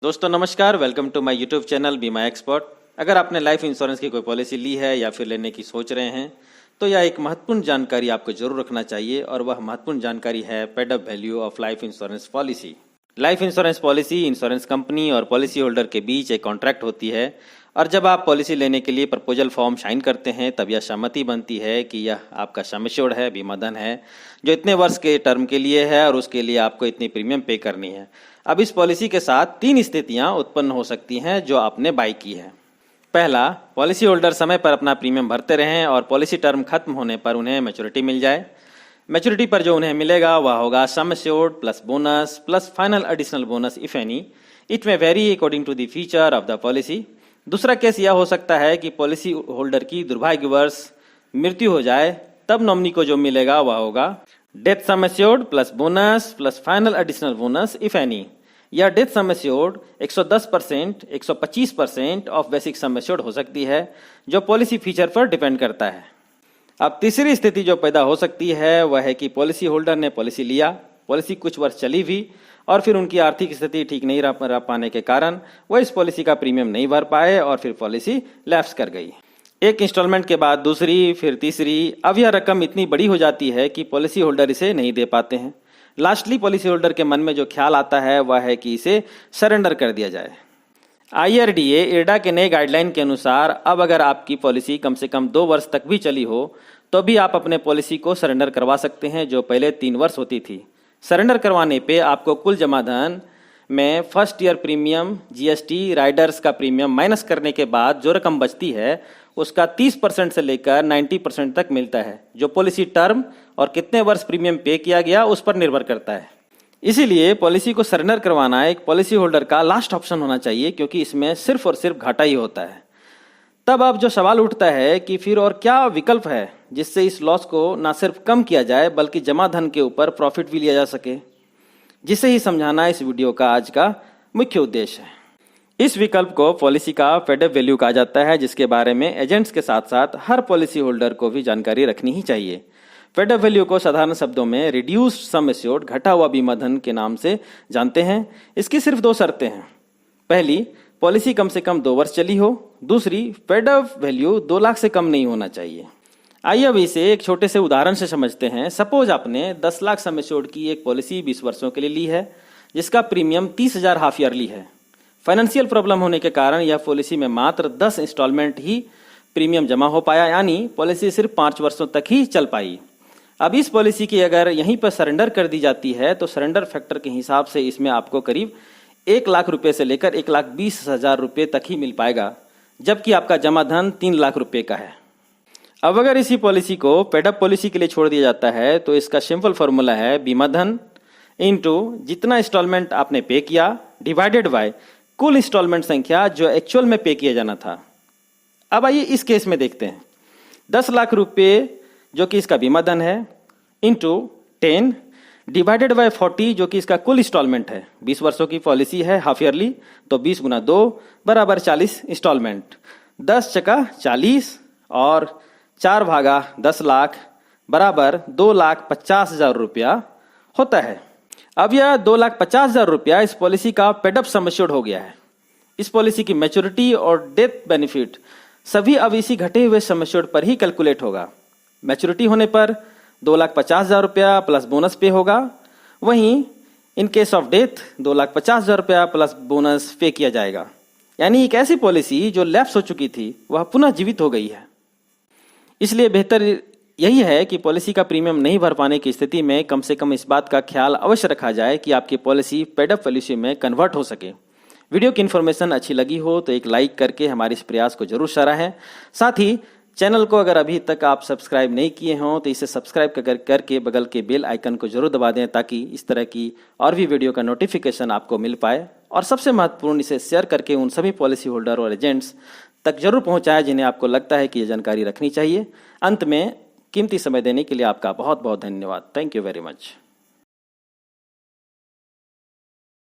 दोस्तों नमस्कार, welcome to my YouTube channel Bima expert. अगर आपने लाइफ इंश्योरेंस की कोई पॉलिसी ली है या फिर लेने की सोच रहे हैं तो यह एक महत्वपूर्ण जानकारी आपको जरूर रखना चाहिए और वह महत्वपूर्ण जानकारी है paid up value of life insurance policy. Life insurance policy insurance company और पॉलिसी होल्डर के बीच एक कॉन्ट्रैक्ट होती है और जब आप पॉलिसी लेने के लिए प्रपोजल फॉर्म साइन करते हैं तब यह सहमति बनती है कि यह आपका सम एश्योर्ड है, बीमा धन है जो इतने वर्ष के टर्म के लिए है और उसके लिए आपको इतनी प्रीमियम पे करनी है। अब इस पॉलिसी के साथ 3 स्थितियां उत्पन्न हो सकती हैं जो आपने बाय की है। पहला, पॉलिसी होल्डर समय पर अपना प्रीमियम भरते रहें और पॉलिसी टर्म खत्म होने पर उन्हें मैच्योरिटी मिल जाए। मैच्योरिटी पर जो उन्हें मिलेगा वह होगा sum assured plus bonus plus final additional bonus if any. It may vary according to the feature of the policy. दूसरा केस यह हो सकता है कि पॉलिसी होल्डर की दुर्भाग्यवश मृत्यु हो जाए, तब नॉमिनी को जो मिलेगा वह होगा death sum assured plus bonus plus final additional bonus if any. यह death sum assured 110%, 125% of basic sum assured हो सकती है जो पॉलिसी फीचर पर डिपेंड करता है। अब तीसरी स्थिति जो पैदा हो सकती है वह है कि पॉलिसी होल्डर ने पॉलिसी लिया, पॉलिसी कुछ वर्ष चली भी और फिर उनकी आर्थिक स्थिति ठीक नहीं रह पाने के कारण वह इस पॉलिसी का प्रीमियम नहीं भर पाए और फिर पॉलिसी लैप्स कर गई। एक इंस्टॉलमेंट के बाद दूसरी, फिर तीसरी, अब यह रकम इतनी बड़ी हो जाती है कि पॉलिसी होल्डर इसे नहीं दे पाते हैं। लास्टली पॉलिसी होल्डर के मन में जो ख्याल आता है वह है कि इसे सरेंडर कर दिया जाए। IRDA IRDA के नए गाइडलाइन के अनुसार अब अगर आपकी पॉलिसी कम से कम 2 वर्ष तक भी चली हो तो भी आप अपने पॉलिसी को सरेंडर करवा सकते हैं जो पहले 3 वर्ष होती थी। सरेंडर करवाने पे आपको कुल जमा धन में first year premium, GST, Riders का प्रीमियम माइनस करने के बाद जो रकम बचती है उसका 30% से लेकर 90% तक मिलता है जो पॉलिसी टर्म और कितने वर्ष प्रीमियम पे किया गया उस पर निर्भर करता है। इसीलिए पॉलिसी को सरेंडर करवाना एक पॉलिसी होल्डर का लास्ट ऑप्शन होना चाहिए क्योंकि इसमें सिर्फ और सिर्फ घाटा ही होता है। तब अब जो सवाल उठता है कि फिर और क्या विकल्प है जिससे इस लॉस को ना सिर्फ कम किया जाए बल्कि जमा धन के ऊपर प्रॉफिट भी लिया जा सके, जिसे ही समझाना इस वीडियो का आज का मुख्य उद्देश्य है। इस विकल्प को पॉलिसी का पेड अप वैल्यू कहा जाता है जिसके बारे में एजेंट्स के साथ साथ हर पॉलिसी होल्डर को भी जानकारी रखनी ही चाहिए। पेड अप वैल्यू को साधारण शब्दों में रिड्यूस्ड सम एश्योर्ड, घटा हुआ बीमा धन के नाम से जानते हैं। इसकी सिर्फ 2 शर्तें हैं। पहली, पॉलिसी कम से कम 2 वर्ष चली हो। दूसरी, पेड अप वैल्यू 2 लाख से कम नहीं होना चाहिए। आइए अब इसे एक छोटे से उदाहरण से समझते हैं। सपोज आपने 10 लाख सम एश्योर्ड की एक पॉलिसी 20 वर्षों के लिए ली है जिसका प्रीमियम 30,000 हाफ ईयरली है। फाइनेंशियल प्रॉब्लम होने के कारण यह पॉलिसी में मात्र 10 इंस्टॉलमेंट ही प्रीमियम जमा हो पाया, यानी पॉलिसी सिर्फ 5 वर्षों तक ही चल पाई। अब इस पॉलिसी की अगर यहीं पर सरेंडर कर दी जाती है तो सरेंडर फैक्टर के हिसाब से इसमें आपको करीब 1 लाख रुपए से लेकर 1,20,000 रुपए तक ही मिल पाएगा, जबकि आपका जमा धन 3 लाख रुपए का है। अब अगर इसी पॉलिसी को पेड अप पॉलिसी के लिए छोड़ दिया जाता है तो इसका सिंपल फॉर्मूला है बीमा धन इनटू जितना इंस्टॉलमेंट आपने पे किया डिवाइडेड बाय कुल इंस्टॉलमेंट संख्या जो एक्चुअल में पे किया जाना था। अब आइए इस केस में देखते हैं। 10 लाख रुपए जो कि इसका बीमा धन है इनटू 10 डिवाइडेड बाय 40 जो कि इसका कुल इंस्टॉलमेंट है। 20 वर्षों की पॉलिसी है हाफ ईयरली, तो 20 गुना 2 बराबर 40 इंस्टॉलमेंट। 10 चका 40 और 4 भागा 10 लाख बराबर 2,50,000 रुपया होता है। अब यह 2,50,000 रुपया इस पॉलिसी का पेड अप सम एश्योर्ड हो गया है। इस पॉलिसी की मैच्योरिटी और डेथ बेनिफिट सभी अब इसी घटे हुए सम एश्योर्ड पर ही कैलकुलेट होगा। मैच्योरिटी होने पर 2,50,000 रुपया प्लस बोनस पे होगा, वहीं इन केस ऑफ डेथ 2,50,000 रुपया प्लस बोनस पे किया जाएगा। यानी एक ऐसी पॉलिसी जो लैप्स हो चुकी थी वह पुनः जीवित हो गई है। इसलिए बेहतर यही है कि पॉलिसी का प्रीमियम नहीं भर पाने की स्थिति में कम से कम इस बात का ख्याल अवश्य रखा जाए कि आपकी पॉलिसी पेड अप पॉलिसी में कन्वर्ट हो सके। वीडियो की इन्फॉर्मेशन अच्छी लगी हो तो एक लाइक करके हमारे इस प्रयास को जरूर सराहें। साथ ही चैनल को अगर अभी तक आप सब्सक्राइब नहीं किए हों तो इसे सब्सक्राइब करके बगल के बेल आइकन को जरूर दबा दें ताकि इस तरह की और भी वीडियो का नोटिफिकेशन आपको मिल पाए। और सबसे महत्वपूर्ण, इसे शेयर करके उन सभी पॉलिसी होल्डर और एजेंट्स तक जरूर पहुंचाएं जिन्हें आपको लगता है कि यह जानकारी रखनी चाहिए। अंत में कीमती समय देने के लिए आपका बहुत बहुत धन्यवाद। Thank you very much.